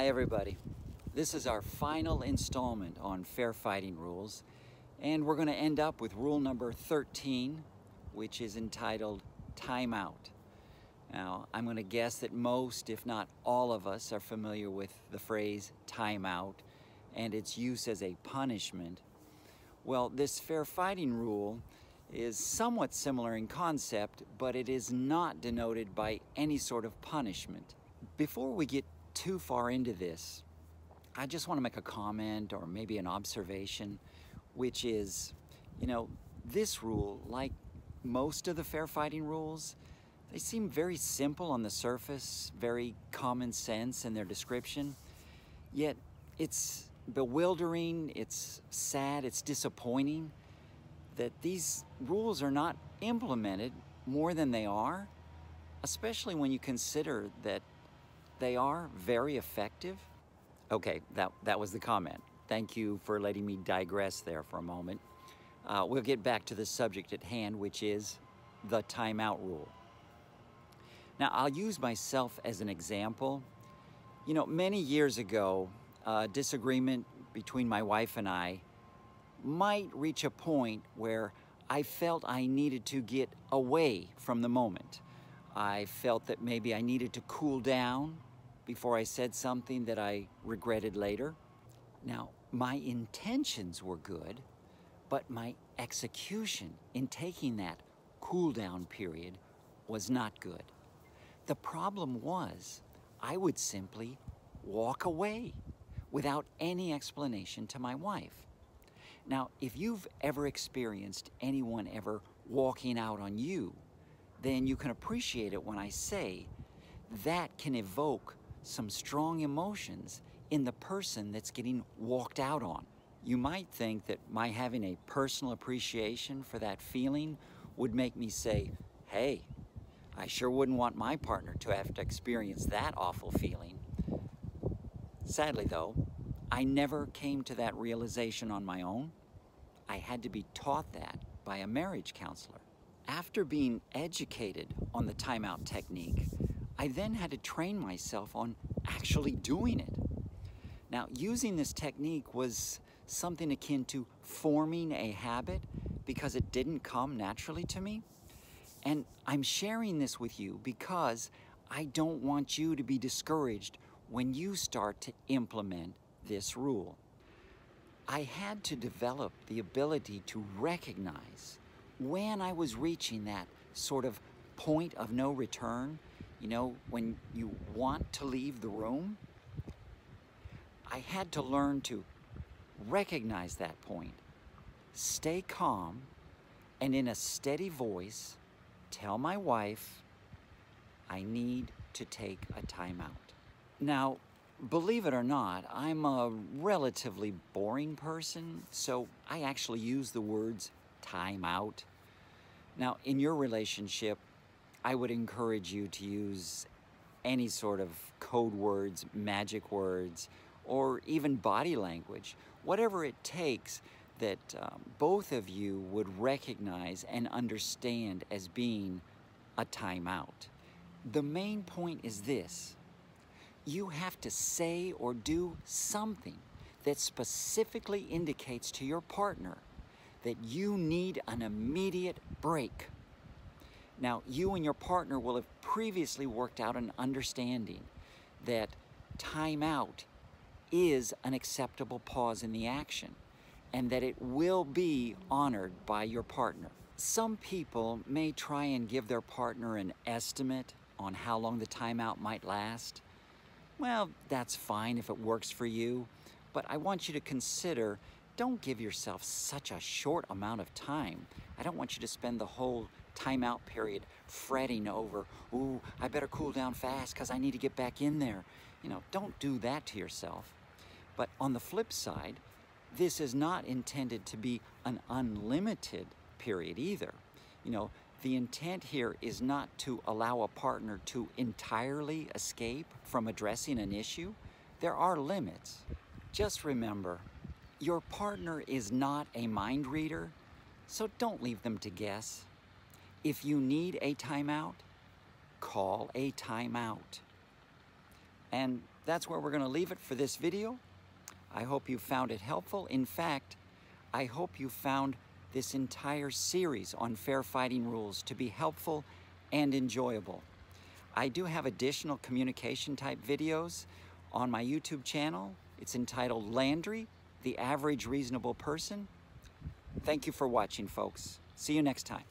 everybody. This is our final installment on fair fighting rules, and we're going to end up with rule number 13, which is entitled timeout. Now, I'm going to guess that most, if not all of us, are familiar with the phrase timeout and its use as a punishment. Well, this fair fighting rule is somewhat similar in concept, but it is not denoted by any sort of punishment. Before we get too far into this, I just want to make a comment or maybe an observation, which is, this rule, like most of the fair fighting rules, they seem very simple on the surface, very common sense in their description, yet it's bewildering, it's sad, it's disappointing that these rules are not implemented more than they are, especially when you consider that they are very effective. Okay, that was the comment. Thank you for letting me digress there for a moment. We'll get back to the subject at hand, which is the timeout rule. Now, I'll use myself as an example. Many years ago, a disagreement between my wife and I might reach a point where I felt I needed to get away from the moment. I felt that maybe I needed to cool down before I said something that I regretted later. Now, my intentions were good, but my execution in taking that cool down period was not good. The problem was I would simply walk away without any explanation to my wife. Now, if you've ever experienced anyone ever walking out on you, then you can appreciate it when I say that can evoke some strong emotions in the person that's getting walked out on. You might think that my having a personal appreciation for that feeling would make me say, hey, I sure wouldn't want my partner to have to experience that awful feeling. Sadly though, I never came to that realization on my own. I had to be taught that by a marriage counselor. After being educated on the timeout technique, I then had to train myself on actually doing it. Now, using this technique was something akin to forming a habit because it didn't come naturally to me. And I'm sharing this with you because I don't want you to be discouraged when you start to implement this rule. I had to develop the ability to recognize when I was reaching that sort of point of no return, when you want to leave the room. I had to learn to recognize that point, stay calm, and in a steady voice, tell my wife, I need to take a timeout. Now, believe it or not, I'm a relatively boring person, so I actually use the words timeout. Now, in your relationship, I would encourage you to use any sort of code words, magic words, or even body language, whatever it takes that both of you would recognize and understand as being a timeout. The main point is this: you have to say or do something that specifically indicates to your partner that you need an immediate break. Now, you and your partner will have previously worked out an understanding that timeout is an acceptable pause in the action and that it will be honored by your partner. Some people may try and give their partner an estimate on how long the timeout might last. Well, that's fine if it works for you, but I want you to consider, don't give yourself such a short amount of time. I don't want you to spend the whole timeout period fretting over, ooh, I better cool down fast because I need to get back in there. Don't do that to yourself. But on the flip side, this is not intended to be an unlimited period either. The intent here is not to allow a partner to entirely escape from addressing an issue. There are limits. Just remember, your partner is not a mind reader, so don't leave them to guess. If you need a timeout, call a timeout. And that's where we're going to leave it for this video. I hope you found it helpful. In fact, I hope you found this entire series on fair fighting rules to be helpful and enjoyable. I do have additional communication type videos on my YouTube channel. It's entitled Landry, the Average Reasonable Person. Thank you for watching, folks. See you next time.